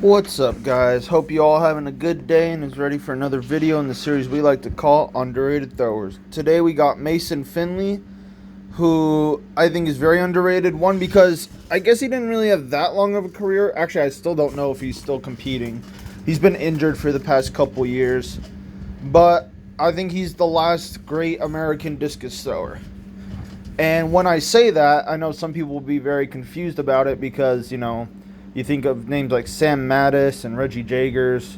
What's up, guys? Hope you all having a good day and is ready for another video in the series we like to call Underrated Throwers. Today we got Mason Finley, who I think is very underrated. One, because I guess he didn't really have that long of a career. Actually, I still don't know if he's still competing. He's been injured for the past couple years. But I think he's the last great American discus thrower. And when I say that, I know some people will be very confused about it because, you think of names like Sam Mattis and Reggie Jagers,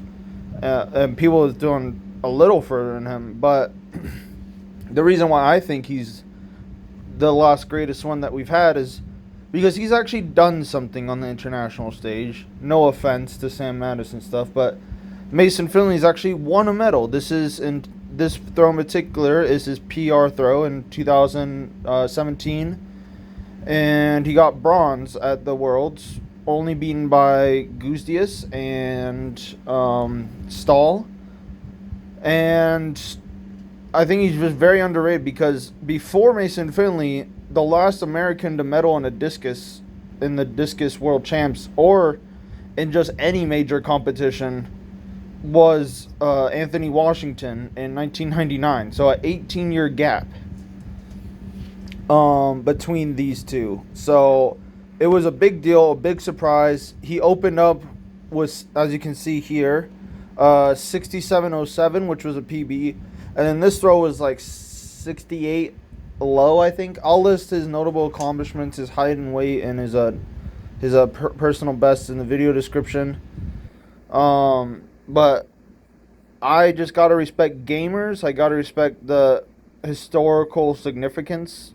and people are doing a little further than him. But the reason why I think he's the last greatest one that we've had is because he's actually done something on the international stage. No offense to Sam Mattis and stuff, but Mason Finley's actually won a medal. This throw in particular is his PR throw in 2017, and he got bronze at the Worlds, only beaten by Discus and Stahl. And I think he's just very underrated because before Mason Finley, the last American to medal in the discus world champs, or in just any major competition, was Anthony Washington in 1999. So an 18-year gap between these two. So it was a big deal, a big surprise. He opened up with, as you can see here, 67.07, which was a PB. And then this throw was like 68 low, I think. I'll list his notable accomplishments, his height and weight, and his personal best in the video description. But I just gotta respect gamers. I gotta respect the historical significance,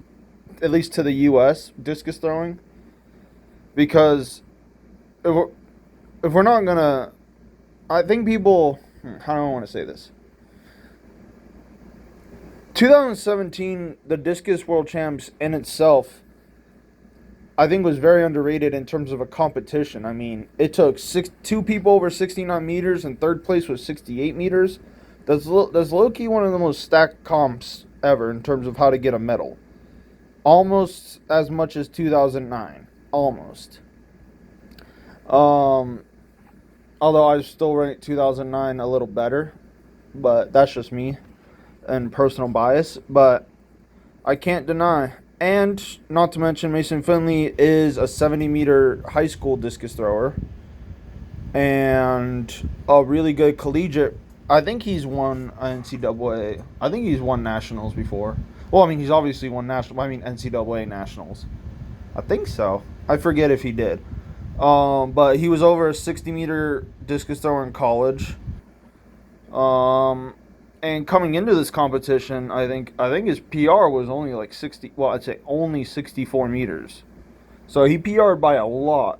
at least to the U.S. discus throwing, because if we're not gonna, I think people, how do I want to say this? 2017, the discus world champs in itself, I think, was very underrated in terms of a competition. I mean, it took two people over 69 meters, and third place was 68 meters. That's low-key one of the most stacked comps ever in terms of how to get a medal. Almost as much as 2009. Almost. Although I still rate 2009 a little better. But that's just me and personal bias. But I can't deny. And not to mention, Mason Finley is a 70-meter high school discus thrower and a really good collegiate. I think he's won NCAA. I think he's won nationals before. Well, I mean, he's obviously won NCAA nationals. I think so. I forget if he did. But he was over a 60-meter discus thrower in college. And coming into this competition, I think his PR was only like 60. Well, I'd say only 64 meters. So he PR'd by a lot.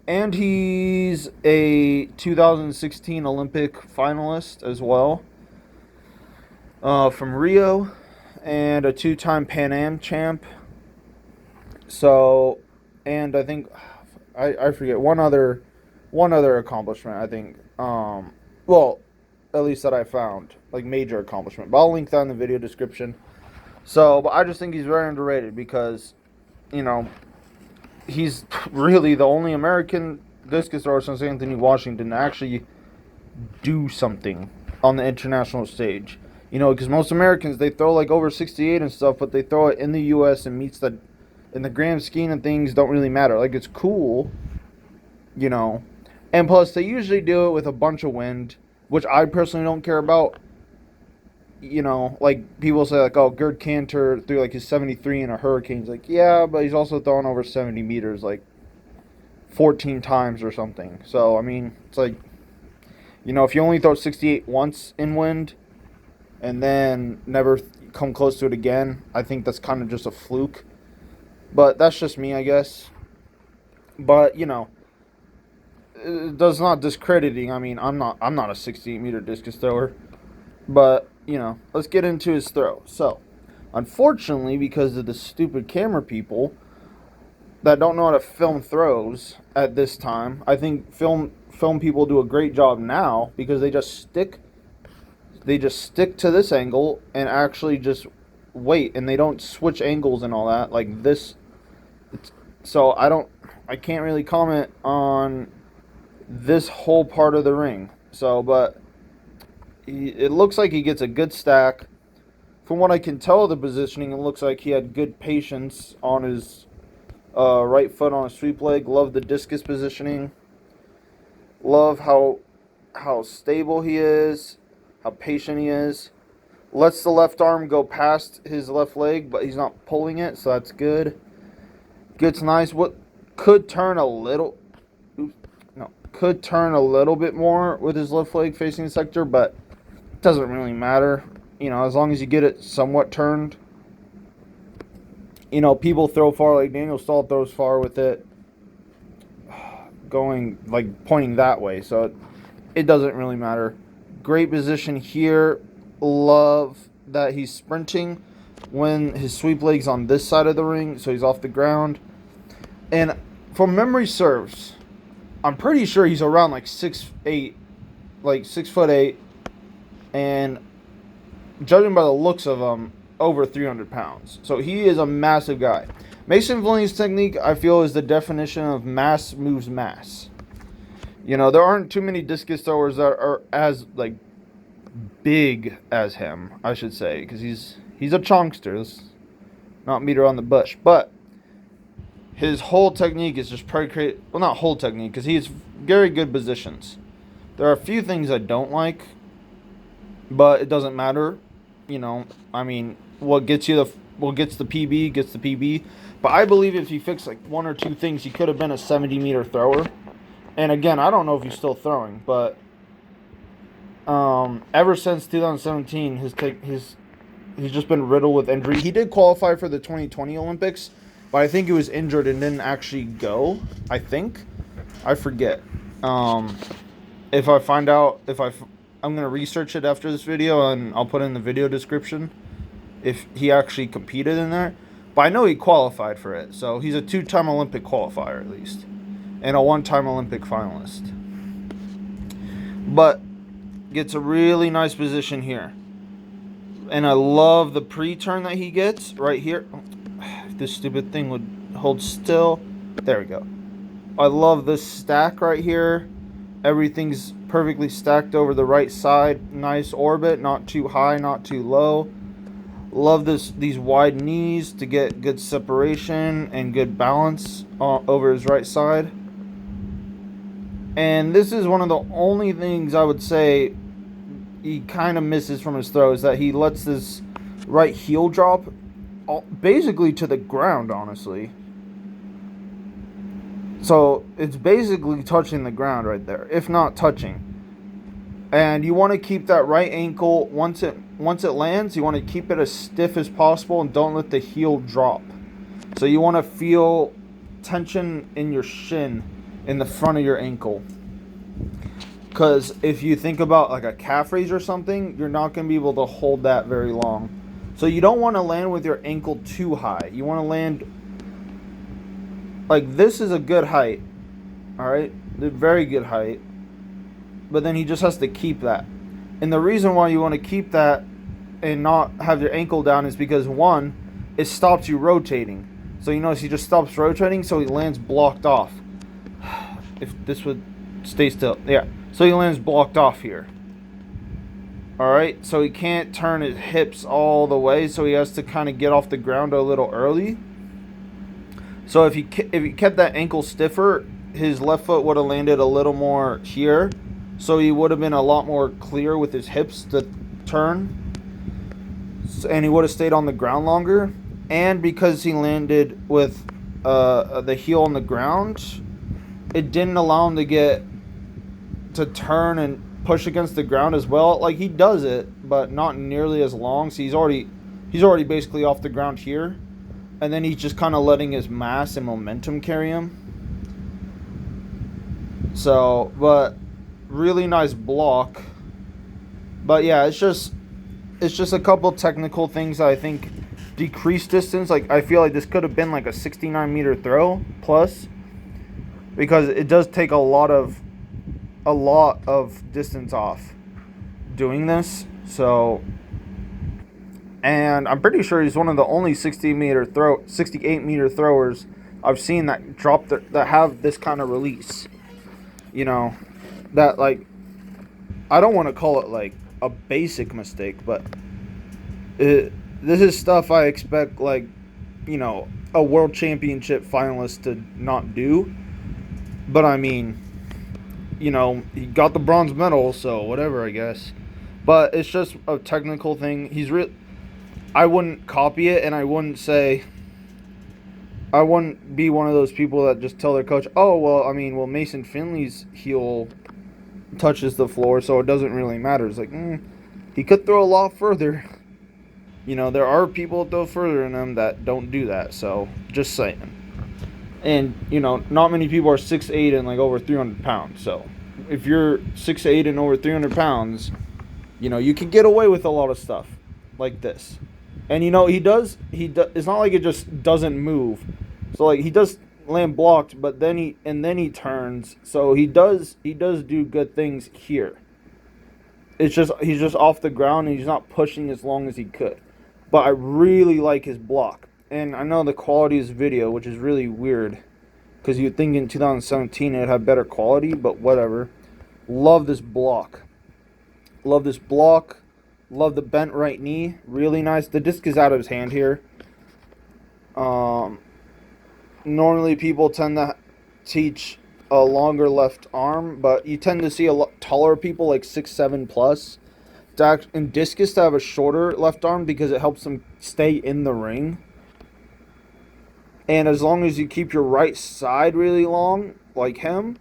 And he's a 2016 Olympic finalist as well, from Rio, and a two-time Pan Am champ. So, and I think I forget one other accomplishment. I think, well, at least that I found, like, major accomplishment. But I'll link that in the video description. So, but I just think he's very underrated because, he's really the only American discus thrower since Anthony Washington to actually do something on the international stage. Because most Americans, they throw like over 68 and stuff, but they throw it in the U.S. and meets that, in the grand scheme of things, don't really matter. Like, it's cool, and plus they usually do it with a bunch of wind, which I personally don't care about. Like, people say, like, oh, Gerd Cantor threw, like, his 73 in a hurricane. It's like, yeah, but he's also throwing over 70 meters, like, 14 times or something. So, I mean, it's like, if you only throw 68 once in wind and then never come close to it again, I think that's kind of just a fluke. But that's just me, I guess. But, it does not discrediting. I mean, I'm not a 68-meter discus thrower. But, let's get into his throw. So, unfortunately, because of the stupid camera people that don't know how to film throws at this time, I think film people do a great job now because they just stick to this angle and actually just wait, and they don't switch angles and all that like this. So I can't really comment on this whole part of the ring. So, but it looks like he gets a good stack. From what I can tell of the positioning, it looks like he had good patience on his right foot on a sweep leg. Love the discus positioning. Love how stable he is, how patient he is. Lets the left arm go past his left leg, but he's not pulling it, so that's good. Gets nice. What could turn a little, could turn a little bit more with his left leg facing the sector, but it doesn't really matter. You know, as long as you get it somewhat turned. You know, people throw far, like Daniel Stahl throws far with it going, like, pointing that way, so it doesn't really matter. Great position here. Love that he's sprinting when his sweep leg's on this side of the ring, so he's off the ground. And from memory serves, I'm pretty sure he's around like 6'8", like 6'8", and judging by the looks of him, over 300 pounds. So he is a massive guy. Mason Finley's technique, I feel, is the definition of mass moves mass. You know, there aren't too many discus throwers that are as, like, big as him, I should say, because he's a chunkster. Let's not beat around the bush. But his whole technique is just pretty, well, not whole technique, because he has very good positions. There are a few things I don't like, but it doesn't matter. You know, I mean, what gets the PB gets the PB. But I believe if he fixed like one or two things, he could have been a 70-meter thrower. And again, I don't know if he's still throwing, but ever since 2017, he's just been riddled with injury. He did qualify for the 2020 Olympics, but I think he was injured and didn't actually go. I forget. If I find out, I'm going to research it after this video, and I'll put in the video description if he actually competed in there. But I know he qualified for it, so he's a 2-time Olympic qualifier at least, and a 1-time Olympic finalist. But gets a really nice position here. And I love the pre-turn that he gets right here. If this stupid thing would hold still. There we go. I love this stack right here. Everything's perfectly stacked over the right side. Nice orbit, not too high, not too low. Love these wide knees to get good separation and good balance over his right side. And this is one of the only things I would say he kind of misses from his throw, is that he lets this right heel drop basically to the ground, honestly. So it's basically touching the ground right there, if not touching. And you want to keep that right ankle, once it lands, you want to keep it as stiff as possible and don't let the heel drop. So you want to feel tension in your shin in the front of your ankle. Because if you think about like a calf raise or something, you're not going to be able to hold that very long. So you don't want to land with your ankle too high. You want to land like this is a good height. Alright? Very good height. But then he just has to keep that. And the reason why you want to keep that and not have your ankle down is because, one, it stops you rotating. So you notice he just stops rotating, so he lands blocked off. If this would stay still. Yeah. So he lands blocked off here. Alright, so he can't turn his hips all the way, so he has to kind of get off the ground a little early. So if he kept that ankle stiffer, his left foot would have landed a little more here. So he would have been a lot more clear with his hips to turn. And he would have stayed on the ground longer. And because he landed with the heel on the ground, it didn't allow him to turn and push against the ground as well. Like, he does it, but not nearly as long. So he's already basically off the ground here. And then he's just kind of letting his mass and momentum carry him. So, but really nice block. But yeah, it's just a couple technical things that I think decrease distance. Like, I feel like this could have been like a 69-meter throw plus, because it does take a lot of distance off doing this. So, and I'm pretty sure he's one of the only 68-meter throwers I've seen that have this kind of release. you know, that, like, I don't want to call it like a basic mistake, but this is stuff I expect, like, a world championship finalist to not do. But I mean, he got the bronze medal, so whatever, I guess. But it's just a technical thing. I wouldn't copy it, and I wouldn't be one of those people that just tell their coach, "Oh, well, I mean, Mason Finley's heel touches the floor, so it doesn't really matter." It's like, he could throw a lot further. There are people that throw further than him that don't do that. So just saying. And not many people are 6'8" and like over 300 pounds. So if you're 6'8" and over 300 pounds, you can get away with a lot of stuff like this. And he does. It's not like it just doesn't move. So like he does land blocked, but then he turns. So he does do good things here. It's just he's just off the ground and he's not pushing as long as he could. But I really like his block. And I know the quality of his video, which is really weird, because you'd think in 2017 it'd have better quality, but whatever. Love this block. Love this block. Love the bent right knee. Really nice. The disc is out of his hand here. Normally people tend to teach a longer left arm, but you tend to see a lot taller people, like 6'7" plus, in discus, to have a shorter left arm because it helps them stay in the ring. And as long as you keep your right side really long, like him,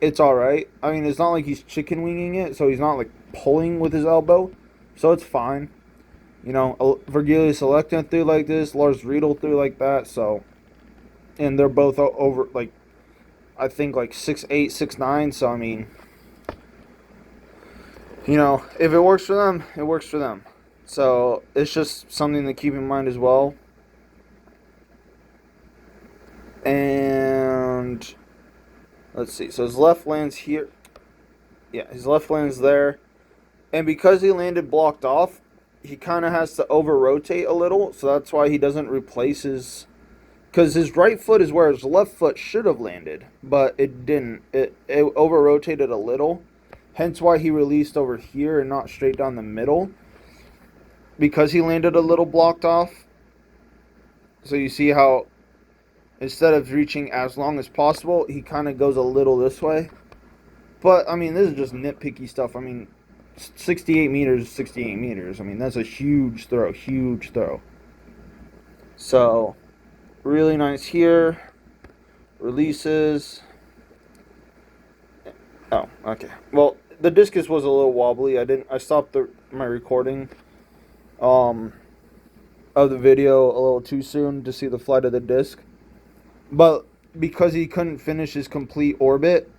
it's alright. I mean, it's not like he's chicken winging it, so he's not like pulling with his elbow, so it's fine. Virgilius Electa threw like this, Lars Riedel threw like that, so, and they're both over, like, I think like 6'8", 6'9", so I mean, if it works for them, it works for them. So it's just something to keep in mind as well. And let's see. So his left lands here. Yeah, his left lands there. And because he landed blocked off, he kind of has to over-rotate a little. So that's why he doesn't replace his... Because his right foot is where his left foot should have landed. But it didn't. It over-rotated a little. Hence why he released over here and not straight down the middle. Because he landed a little blocked off. So you see how instead of reaching as long as possible, he kind of goes a little this way. But, I mean, this is just nitpicky stuff. I mean, 68 meters is 68 meters. I mean, that's a huge throw. Huge throw. So, really nice here. Releases. Oh, okay. Well, the discus was a little wobbly. I stopped my recording of the video a little too soon to see the flight of the disc. But because he couldn't finish his complete orbit,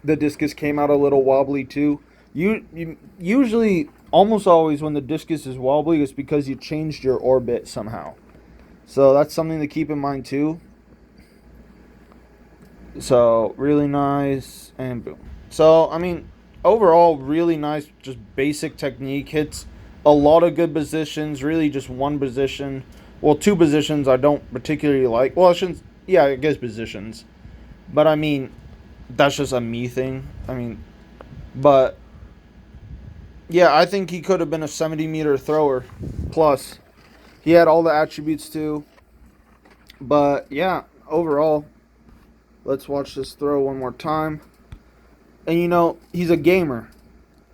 the discus came out a little wobbly too. You usually, almost always, when the discus is wobbly, it's because you changed your orbit somehow. So that's something to keep in mind too. So really nice, and boom. So I mean, overall, really nice, just basic technique. Hits a lot of good positions. Really, just one position. Well, two positions I don't particularly like. Well, I guess positions. But I mean, that's just a me thing. I mean, but yeah, I think he could have been a 70-meter thrower plus. He had all the attributes too. But yeah, overall, let's watch this throw one more time. And he's a gamer.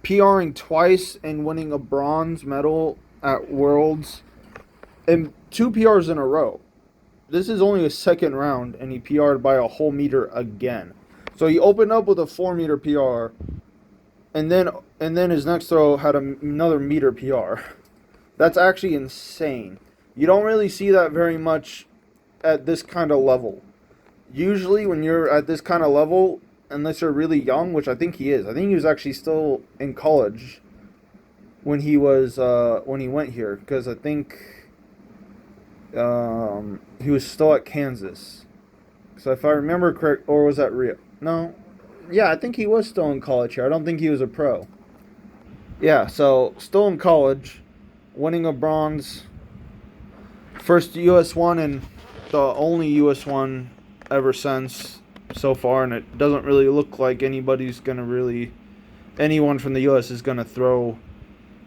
PRing twice and winning a bronze medal at Worlds. And 2 PRs in a row. This is only a second round, and he PR'd by a whole meter again. So he opened up with a 4-meter PR, and then his next throw had another meter PR. That's actually insane. You don't really see that very much at this kind of level. Usually when you're at this kind of level, unless you're really young, which I think he is. I think he was actually still in college when he went here, because I think he was still at Kansas. So if I remember correct, or was that Rio? No. Yeah, I think he was still in college here. I don't think he was a pro. Yeah, so still in college, winning a bronze. First US one and the only US one ever since. so far, and it doesn't really look like anyone from the U.S. is gonna throw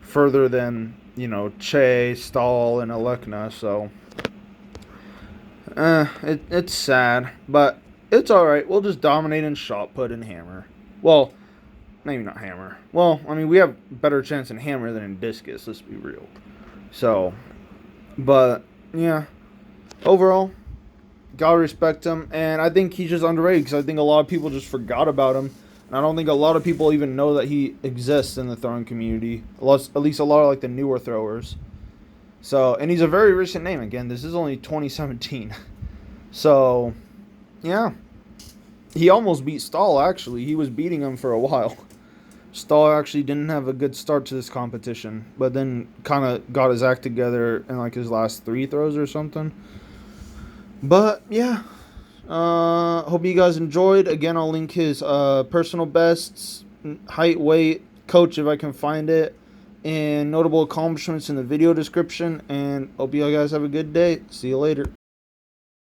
further than Che, Stahl, and Alekna. So it's sad, but it's all right. We'll just dominate in shot put and hammer. Well, maybe not hammer. Well, I mean, we have better chance in hammer than in discus. Let's be real. So, but yeah, overall, gotta respect him, and I think he's just underrated because I think a lot of people just forgot about him. And I don't think a lot of people even know that he exists in the throwing community. At least a lot of like the newer throwers. So, and he's a very recent name. Again, this is only 2017. So, yeah. He almost beat Stahl, actually. He was beating him for a while. Stahl actually didn't have a good start to this competition, but then kind of got his act together in like his last 3 throws or something. But, yeah. Hope you guys enjoyed. Again, I'll link his personal bests, height, weight, coach if I can find it, and notable accomplishments in the video description. And hope you guys have a good day. See you later.